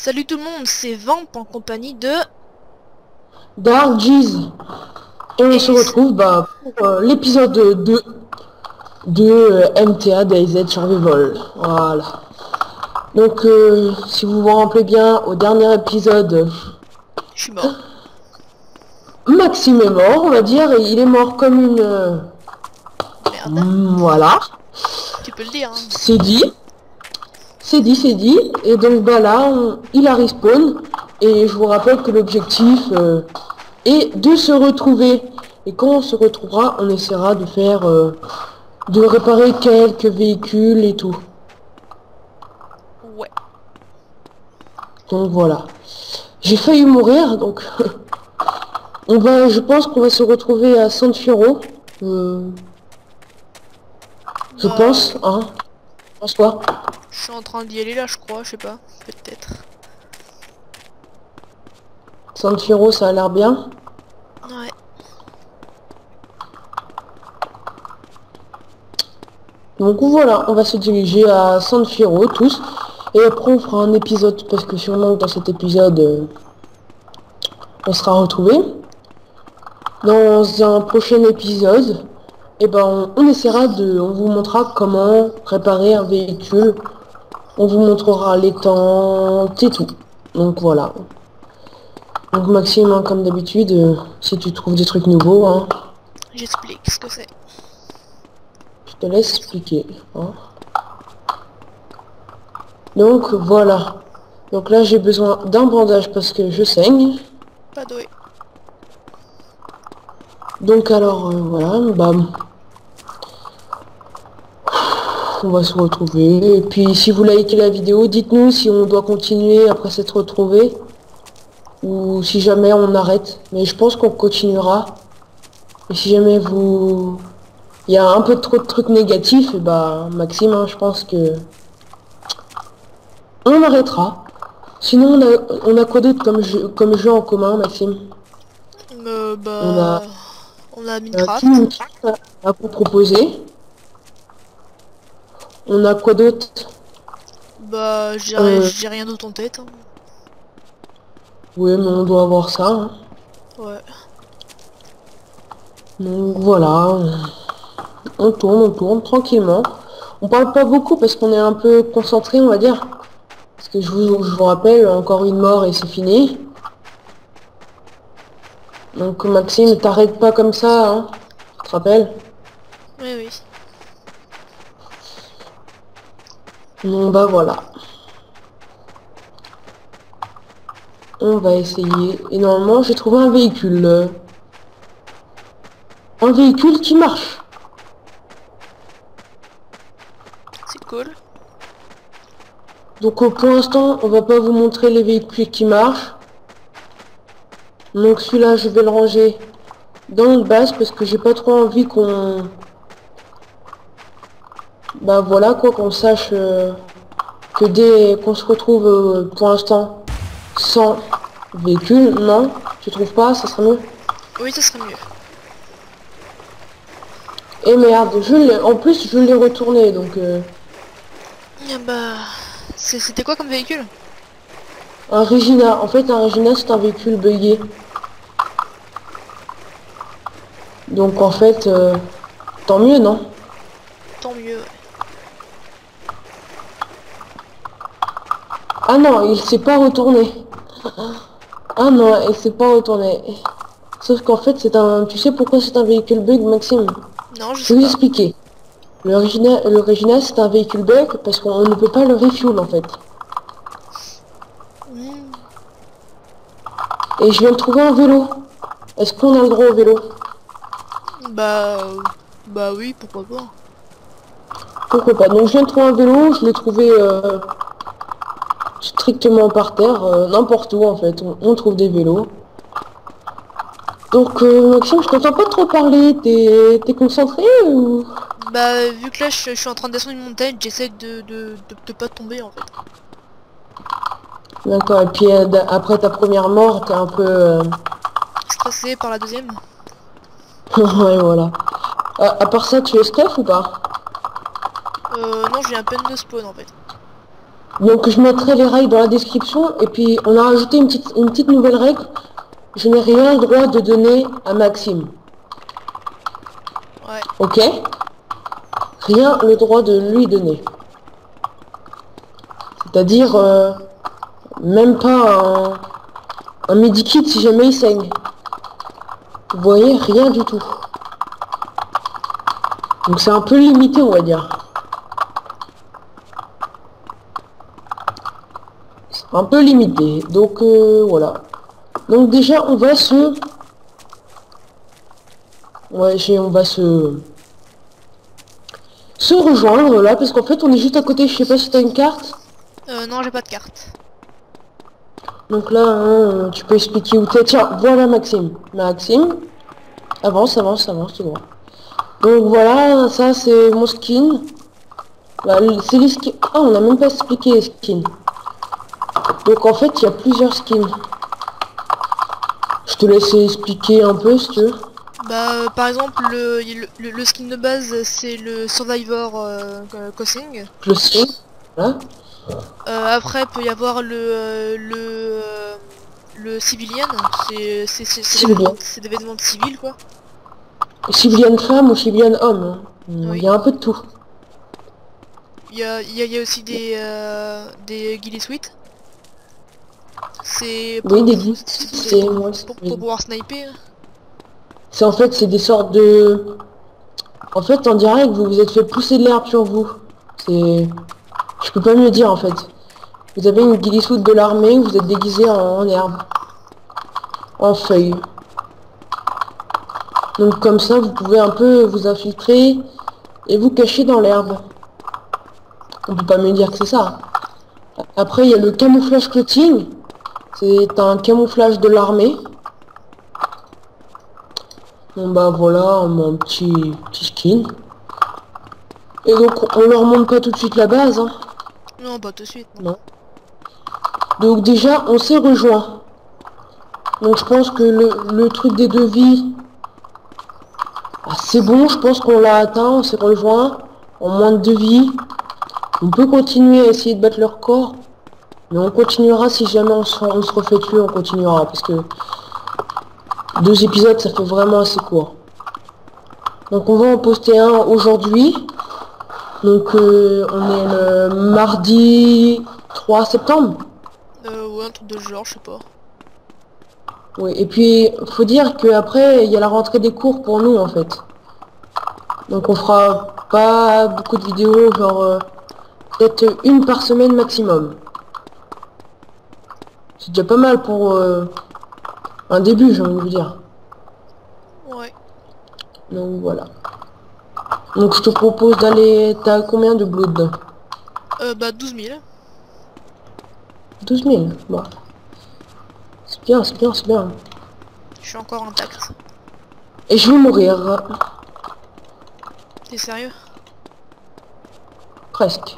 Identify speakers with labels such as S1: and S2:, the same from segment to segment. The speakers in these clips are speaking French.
S1: Salut tout le monde, c'est Vamp en compagnie de...
S2: Dark Jeez. Et on se retrouve pour l'épisode 2 de MTA DayZ Survival. Voilà. Donc si vous vous rappelez bien, au dernier épisode,
S1: Je suis mort.
S2: Maxime est mort, on va dire, et il est mort comme une...
S1: Merde.
S2: voilà.
S1: Tu peux le dire, hein.
S2: C'est dit. C'est dit, c'est dit. Et donc là, il a respawn. Et je vous rappelle que l'objectif est de se retrouver. Et quand on se retrouvera, on essaiera de faire... de réparer quelques véhicules et tout.
S1: Ouais.
S2: Donc voilà. J'ai failli mourir, donc... je pense qu'on va se retrouver à San Fierro. Je pense, hein. Je pense quoi?
S1: Je suis en train d'y aller là, je crois, je sais pas. Peut-être.
S2: San Fierro, ça a l'air bien.
S1: Ouais.
S2: Donc voilà, on va se diriger à San Fierro tous. Et après on fera un épisode, parce que sûrement dans cet épisode, on sera retrouvés. Dans un prochain épisode, on essaiera de... On vous montrera comment réparer un véhicule. On vous montrera les tentes et tout. Donc voilà. Donc Maxime, hein, comme d'habitude, si tu trouves des trucs nouveaux, hein,
S1: J'explique ce que c'est.
S2: je te laisse expliquer. Hein. Donc voilà. Donc là j'ai besoin d'un bandage parce que je saigne.
S1: Pas doué.
S2: Donc alors voilà, on va se retrouver. Et puis si vous likez la vidéo, dites-nous si on doit continuer après s'être retrouvé. Ou si jamais on arrête. Mais je pense qu'on continuera. Et si jamais vous... Il y a un peu trop de trucs négatifs, et Maxime, hein, je pense que... On arrêtera. Sinon, on a quoi d'autre comme jeu en commun, Maxime? On a
S1: On a
S2: Team
S1: Minecraft.
S2: Minecraft à vous proposer. On a quoi d'autre?
S1: J'ai rien d'autre en tête, hein.
S2: Oui, mais on doit avoir ça. Hein.
S1: Ouais.
S2: Donc voilà, on tourne tranquillement. On parle pas beaucoup parce qu'on est un peu concentré, on va dire. Parce que je vous rappelle, encore une mort et c'est fini. Donc Maxime, t'arrêtes pas comme ça, hein. Tu te rappelles?
S1: Oui, oui.
S2: Donc voilà. On va essayer. Et normalement, j'ai trouvé un véhicule. Un véhicule qui marche.
S1: C'est cool.
S2: Donc pour l'instant, on va pas vous montrer les véhicules qui marchent. Donc celui-là, je vais le ranger dans le base parce que j'ai pas trop envie qu'on... voilà quoi, qu'on sache que dès qu'on se retrouve pour l'instant sans véhicule, non? Tu trouves pas? Ça serait mieux?
S1: Oui, ça serait mieux.
S2: Et merde, en plus je l'ai retourné donc...
S1: C'était quoi comme véhicule?
S2: Un Regina, en fait un Regina c'est un véhicule buggé. Donc en fait, tant mieux non?
S1: Tant mieux, ouais.
S2: Ah non, il s'est pas retourné. Ah non, il s'est pas retourné. Sauf qu'en fait c'est un... Tu sais pourquoi c'est un véhicule bug, Maxime?
S1: Non, je
S2: Je
S1: sais
S2: vais vous
S1: pas.
S2: expliquer. Le Regina c'est un véhicule bug parce qu'on ne peut pas le refuel en fait. Et je viens de trouver un vélo. Est-ce qu'on a le droit au vélo?
S1: Bah oui, pourquoi pas.
S2: Pourquoi pas? Donc je viens de trouver un vélo, je l'ai trouvé strictement par terre, n'importe où en fait, on trouve des vélos. Donc Maxime, je t'entends pas trop parler, t'es concentré ou...
S1: Vu que là je suis en train de descendre une montagne, j'essaie de pas tomber en fait.
S2: D'accord, et puis après ta première mort, t'es un peu...
S1: Stressé par la deuxième.
S2: ouais, voilà. À part ça, tu es stuff ou pas?
S1: Non, j'ai à peine de spawn en fait.
S2: Donc je mettrai les règles dans la description. Et puis on a rajouté une petite nouvelle règle. Je n'ai rien le droit de donner à Maxime.
S1: Ouais.
S2: Ok? Rien le droit de lui donner. C'est-à-dire même pas un medikit si jamais il saigne. Vous voyez, rien du tout. Donc c'est un peu limité, on va dire. C'est un peu limité. Donc voilà. Donc déjà on va se... Ouais, on va se rejoindre là, parce qu'en fait on est juste à côté, je sais pas si t'as une carte.
S1: Non, j'ai pas de carte.
S2: Donc là, hein, tu peux expliquer où t'es. Tiens, voilà Maxime. Maxime, avance, avance, avance, tout droit. Donc voilà, ça c'est mon skin. Bah, c'est les skins. Ah, on n'a même pas expliqué les skins. Donc en fait, il y a plusieurs skins. Je te laisse expliquer un peu si tu veux.
S1: Bah par exemple le skin de base c'est le Survivor Crossing.
S2: Le skin. Voilà.
S1: Après peut y avoir le civilian,
S2: Civilian.
S1: c'est des vêtements de civil quoi.
S2: Civilian femme ou civilian homme. Hein.
S1: Oui.
S2: Il y a un peu de tout.
S1: Il y a aussi des ghillie suites. C'est
S2: Oui, des guides.
S1: pour pouvoir sniper.
S2: C'est en fait, c'est des sortes de... En fait, on dirait que vous vous êtes fait pousser de l'herbe sur vous. C'est... Je peux pas mieux dire en fait. Vous avez une guillisoude de l'armée, vous êtes déguisé en herbe. En feuilles. Donc comme ça, vous pouvez un peu vous infiltrer et vous cacher dans l'herbe. On peut pas mieux dire que c'est ça. Après, il y a le camouflage clothing. C'est un camouflage de l'armée. Bon bah voilà, mon petit skin. Et donc on leur montre pas tout de suite la base, hein.
S1: Non, pas tout de suite.
S2: Non. Donc déjà on s'est rejoint. Donc je pense que le truc des devis, bah, c'est bon, je pense qu'on l'a atteint, on s'est rejoint. En moins de devis. On peut continuer à essayer de battre leur corps. Mais on continuera si jamais on se refait tuer, on continuera. Parce que 2 épisodes ça fait vraiment assez court. Donc on va en poster un aujourd'hui. Donc on est le mardi 3 septembre.
S1: Ouais, un truc de ce genre, je sais pas.
S2: Oui, et puis faut dire qu'après il y a la rentrée des cours pour nous en fait. Donc on fera pas beaucoup de vidéos, genre peut-être une par semaine maximum. C'est déjà pas mal pour un début, j'ai envie de vous dire.
S1: Ouais.
S2: Donc voilà. Donc je te propose d'aller... T'as combien de blood?
S1: Bah 12 000.
S2: 12 000. Bon. C'est bien, c'est bien, c'est bien.
S1: Je suis encore intact.
S2: Et je vais mourir.
S1: T'es sérieux?
S2: Presque.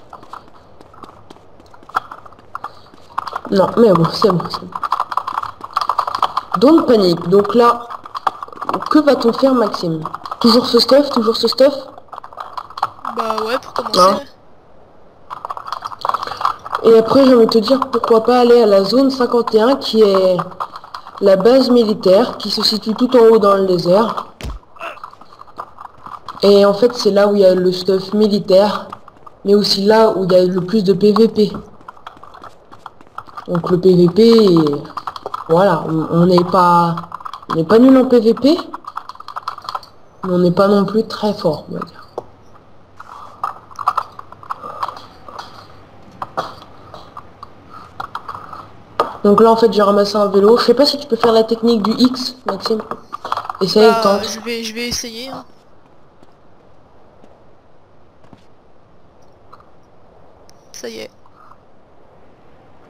S2: Non, mais bon, c'est bon, c'est bon. Don't panique. Donc là, que va-t-on faire, Maxime? Toujours ce stuff? Toujours ce stuff?
S1: Bah ouais, pour commencer.
S2: Hein? Et après, j'ai envie de te dire, pourquoi pas aller à la zone 51, qui est la base militaire, qui se situe tout en haut dans le désert. Et en fait, c'est là où il y a le stuff militaire, mais aussi là où il y a le plus de PVP. Donc le PVP, voilà, on n'est pas nul en PVP, mais on n'est pas non plus très fort, on va dire. Donc là en fait j'ai ramassé un vélo. Je sais pas si tu peux faire la technique du X, Maxime. Essaye, tente.
S1: Je vais essayer. Hein. Ça y est.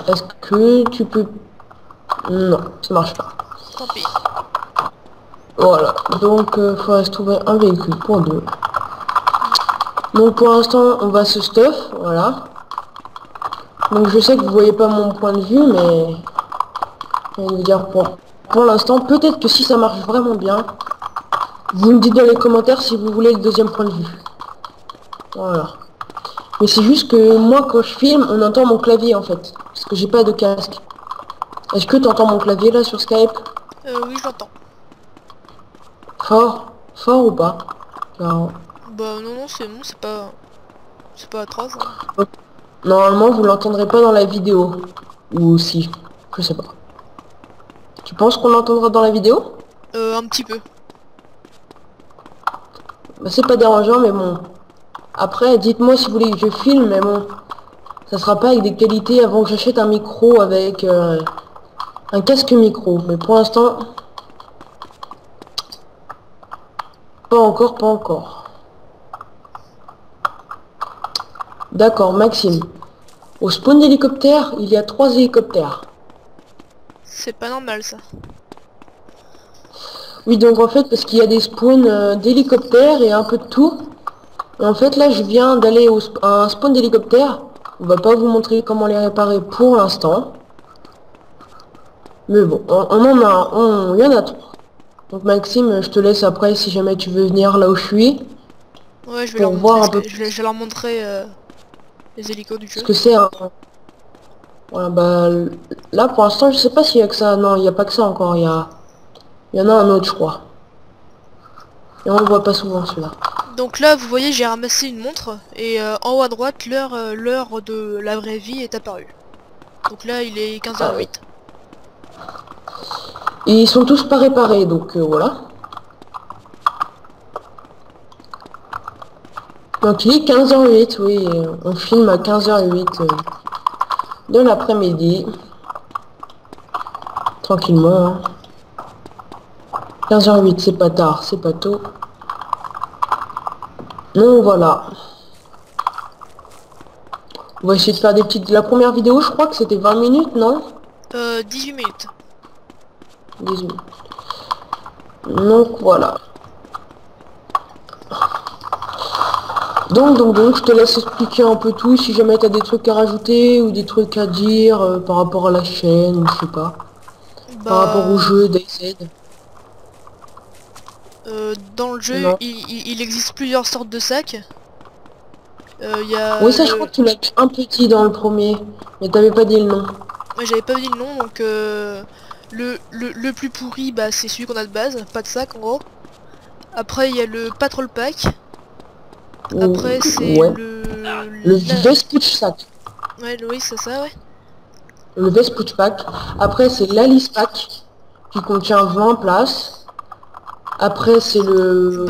S2: Est-ce que tu peux... Non, ça marche pas.
S1: Tant pis.
S2: Voilà, donc il faudrait se trouver un véhicule pour 2. Donc pour l'instant on va se stuff, voilà. Donc je sais que vous voyez pas mon point de vue, mais... Je vais vous dire pour l'instant, peut-être que si ça marche vraiment bien, vous me dites dans les commentaires si vous voulez le deuxième point de vue. Voilà. Mais c'est juste que moi, quand je filme, on entend mon clavier, en fait. Parce que j'ai pas de casque. Est-ce que tu entends mon clavier, là, sur Skype?
S1: Oui, j'entends.
S2: Fort? Fort ou pas? Genre,
S1: Bah non, non, c'est bon, c'est pas atroce. Hein.
S2: normalement, vous l'entendrez pas dans la vidéo. Ou si, je sais pas. Tu penses qu'on l'entendra dans la vidéo?
S1: Un petit peu.
S2: Bah, c'est pas dérangeant, mais bon. Après, dites-moi si vous voulez que je filme, mais bon. Ça sera pas avec des qualités avant que j'achète un micro avec un casque micro. Mais pour l'instant, pas encore, pas encore. D'accord, Maxime. Au spawn d'hélicoptère, il y a 3 hélicoptères.
S1: C'est pas normal ça.
S2: Oui, donc en fait, parce qu'il y a des spawns d'hélicoptères et un peu de tout. Et en fait, là, je viens d'aller à un spawn d'hélicoptère. On va pas vous montrer comment les réparer pour l'instant. Mais bon, on en a, il y en a 3. Donc Maxime, je te laisse après si jamais tu veux venir là où je suis.
S1: Ouais, je vais
S2: Pour
S1: leur
S2: voir
S1: montrer
S2: un peu
S1: je vais leur montrer les hélicos du jeu.
S2: ce que c'est. Voilà, bah, là, pour l'instant, je sais pas s'il y a que ça. Non, il n'y a pas que ça encore. Il y en a un autre, je crois. Et on le voit pas souvent, celui-là.
S1: Donc là, vous voyez, j'ai ramassé une montre et en haut à droite, l'heure de la vraie vie est apparue. Donc là, il est 15h08.
S2: Et ils sont tous pas réparés, donc voilà. Donc il est 15h08, oui. On filme à 15h08 de l'après-midi. Tranquillement. Hein. 15h08, c'est pas tard, c'est pas tôt. Donc voilà. On va essayer de faire des petites... La première vidéo, je crois que c'était 20 minutes, non?
S1: 18 minutes.
S2: 18 minutes. Donc voilà. Donc, je te laisse expliquer un peu tout, si jamais tu as des trucs à rajouter ou des trucs à dire par rapport à la chaîne, ou je sais pas. Par rapport au
S1: Bah,
S2: jeu DayZ.
S1: dans le jeu,
S2: Non.
S1: il existe plusieurs sortes de sacs. Il y a
S2: Oui, ça, je crois que tu l'as un petit dans le premier, mais t'avais pas dit le nom.
S1: Ouais, j'avais pas dit le nom, donc le plus pourri, bah c'est celui qu'on a de base, pas de sac en gros. Après il y a le Patrol Pack. Après c'est
S2: Ouais. Le
S1: la-
S2: Vespucci Sack.
S1: Ouais, oui, c'est ça, ouais.
S2: Le Vespucci Pack. Après, c'est l'Alice Pack, qui contient 20 places. Après, c'est le...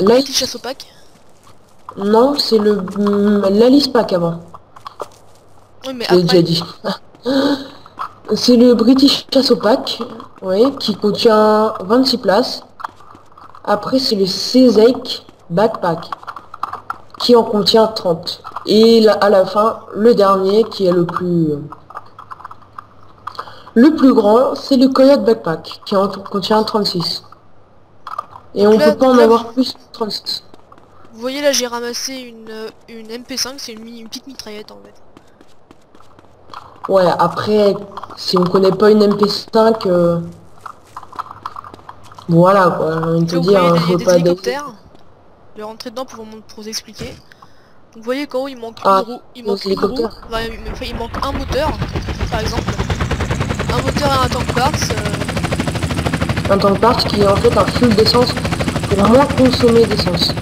S1: British Assault Pack.
S2: Non, c'est le... l'Alice Pack avant.
S1: Oui, mais
S2: Je l'ai déjà
S1: après...
S2: dit. C'est le British Assault Pack, oui, qui contient 26 places. Après, c'est le Sezek Backpack, qui en contient 30. Et là, à la fin, le dernier, qui est le plus grand, c'est le Coyote Backpack, qui en contient 36. Et on peut pas en avoir plus que 36.
S1: Vous voyez là, j'ai ramassé une MP5, c'est une petite mitraillette en fait.
S2: Ouais, après, si on connaît pas une MP5, voilà quoi, on peut
S1: Là, vous
S2: dire,
S1: voyez, il y a
S2: faut
S1: des
S2: pas
S1: hélicoptères. Je vais rentrer dedans pour vous expliquer. Donc, vous voyez qu'en haut il manque
S2: Ah,
S1: une roue, il
S2: nos
S1: manque une roue,
S2: hélicoptères.
S1: enfin, il manque un moteur, par exemple. Un moteur et un tank parts.
S2: Un tank part qui est en fait un fuel d'essence pour moins consommer d'essence.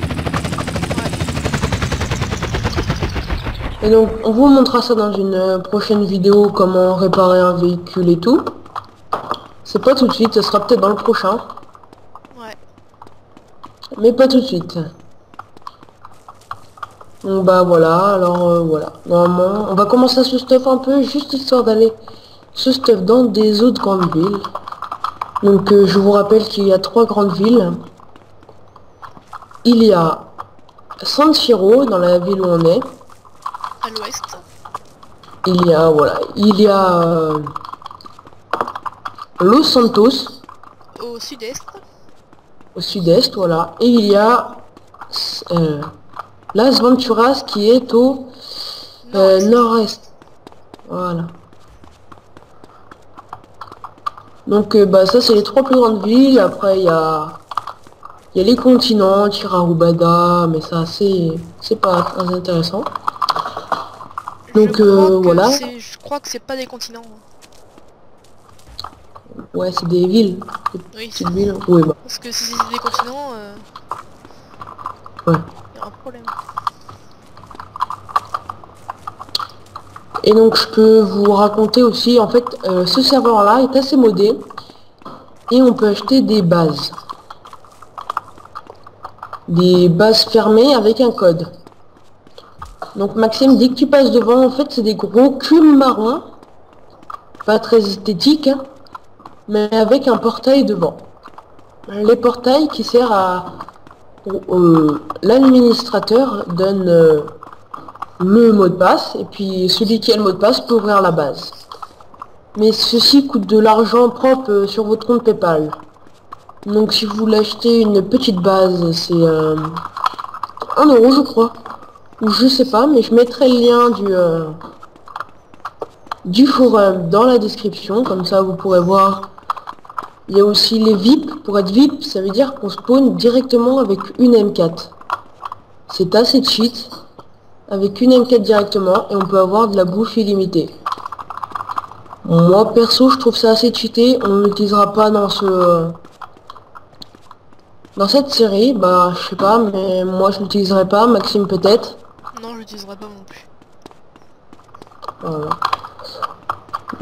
S2: Et donc, on vous montrera ça dans une prochaine vidéo, comment réparer un véhicule et tout. C'est pas tout de suite, ça sera peut-être dans le prochain.
S1: Ouais.
S2: Mais pas tout de suite. Donc bah voilà, alors voilà. Normalement, on va commencer à se stuff un peu, juste histoire d'aller se stuff dans des autres grandes villes. Donc je vous rappelle qu'il y a 3 grandes villes. Il y a San Siro, dans la ville où on est.
S1: À l'ouest.
S2: Il y a, voilà, il y a Los Santos,
S1: Au sud-est.
S2: au sud-est, voilà. Et il y a Las Venturas qui est au nord-est. Voilà. Donc bah ça c'est les 3 plus grandes villes. Après il y a les continents, Tirarubada, mais ça c'est pas très intéressant. Donc voilà.
S1: Je crois que c'est pas des continents.
S2: Ouais, c'est des villes. Des
S1: Oui.
S2: petites villes. Oui, bah.
S1: Parce que si c'est des continents,
S2: Ouais.
S1: y a un problème.
S2: Et donc je peux vous raconter aussi, en fait, ce serveur-là est assez modé. Et on peut acheter des bases. Des bases fermées avec un code. Donc Maxime, dès que tu passes devant, en fait, c'est des gros cubes marrons. Pas très esthétiques, hein, mais avec un portail devant. Les portails qui servent à... l'administrateur donne le mot de passe, et puis celui qui a le mot de passe peut ouvrir la base. Mais ceci coûte de l'argent propre sur votre compte PayPal. Donc si vous voulez acheter une petite base, c'est 1 € je crois. Ou je sais pas, mais je mettrai le lien du forum dans la description, comme ça vous pourrez voir. Il y a aussi les VIP. Pour être VIP, ça veut dire qu'on spawn directement avec une M4. C'est assez cheat. Avec une M4 directement, et on peut avoir de la bouffe illimitée. Moi perso, je trouve ça assez cheaté. On ne l'utilisera pas dans dans cette série. Bah je sais pas, mais moi je l'utiliserai pas. Maxime peut-être.
S1: Non, je l'utiliserai pas non plus.
S2: Voilà.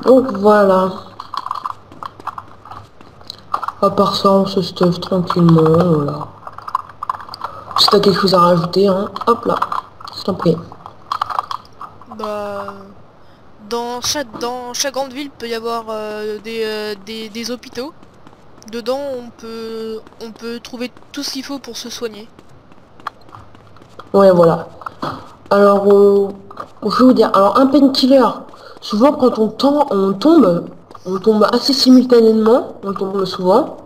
S2: Donc voilà. À part ça, on se stuff tranquillement. Voilà. Si t'as quelque chose à rajouter, hein, hop là. Je t'en prie.
S1: Bah, dans chaque grande ville peut y avoir des hôpitaux. Dedans, on peut trouver tout ce qu'il faut pour se soigner.
S2: Ouais, voilà. Alors, je vais vous dire, alors un painkiller, souvent quand on tombe assez simultanément, on tombe souvent,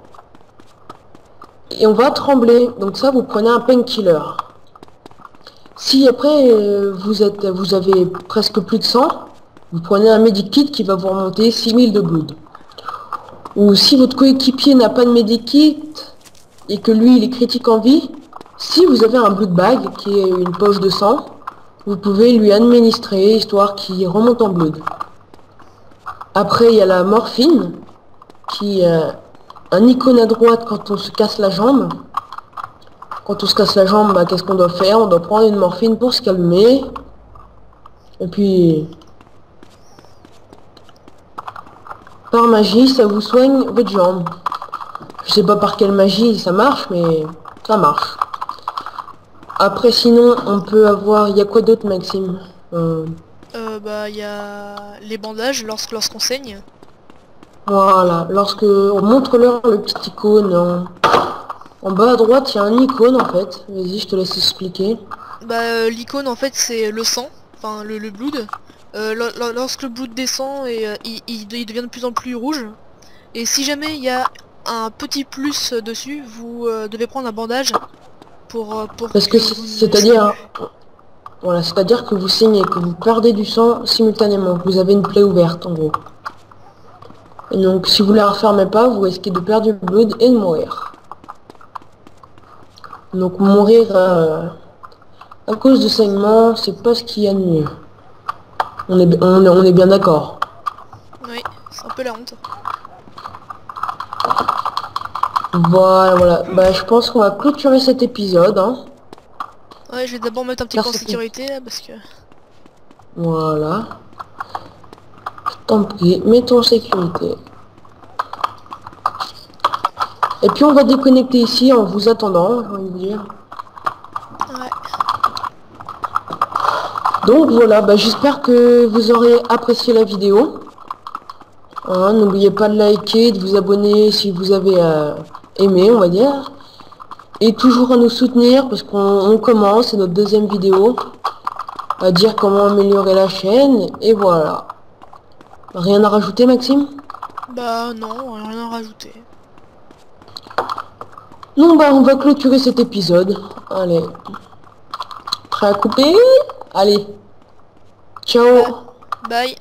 S2: et on va trembler. Donc ça, vous prenez un painkiller. Si après vous avez presque plus de sang, vous prenez un medikit qui va vous remonter 6000 de blood. Ou si votre coéquipier n'a pas de medikit et que lui il est critique en vie, si vous avez un blood bag qui est une poche de sang, vous pouvez lui administrer histoire qu'il remonte en blood. Après il y a la morphine qui est un icône à droite quand on se casse la jambe. Quand on se casse la jambe, bah, qu'est-ce qu'on doit faire? On doit prendre une morphine pour se calmer. Et puis, par magie, ça vous soigne votre jambe. Je sais pas par quelle magie ça marche, mais ça marche. Après, sinon, on peut avoir... Il y a quoi d'autre, Maxime?
S1: Bah, il y a les bandages lorsqu'on saigne.
S2: Voilà. Lorsque... On montre-leur le petit icône. En bas à droite, il y a un icône, en fait. Vas-y, je te laisse expliquer.
S1: Bah, l'icône, en fait, c'est le sang. Enfin, le blood. Lorsque le blood descend, et il devient de plus en plus rouge. Et si jamais il y a un petit plus dessus, vous devez prendre un bandage pour
S2: Parce que c'est-à-dire... Voilà, c'est-à-dire que vous saignez, que vous perdez du sang simultanément, que vous avez une plaie ouverte, en gros. Et donc, si vous la refermez pas, vous risquez de perdre du blood et de mourir. Donc, mourir à cause de saignement, c'est pas ce qu'il y a de mieux. On est bien d'accord.
S1: Oui, c'est un peu la honte.
S2: Voilà. Bah, je pense qu'on va clôturer cet épisode, hein.
S1: Ouais, je vais d'abord mettre un petit peu en sécurité, là, parce que...
S2: Voilà. Je t'en prie, mets-toi en sécurité. Et puis on va déconnecter ici en vous attendant, j'ai envie de dire.
S1: Ouais.
S2: Donc voilà, bah, j'espère que vous aurez apprécié la vidéo. Hein, n'oubliez pas de liker, de vous abonner si vous avez aimé, on va dire. Et toujours à nous soutenir parce qu'on commence, c'est notre deuxième vidéo. À dire comment améliorer la chaîne, et voilà. Rien à rajouter, Maxime?
S1: Bah non, rien à rajouter.
S2: Non, bah on va clôturer cet épisode. Allez. Prêt à couper? Allez. Ciao.
S1: Bye.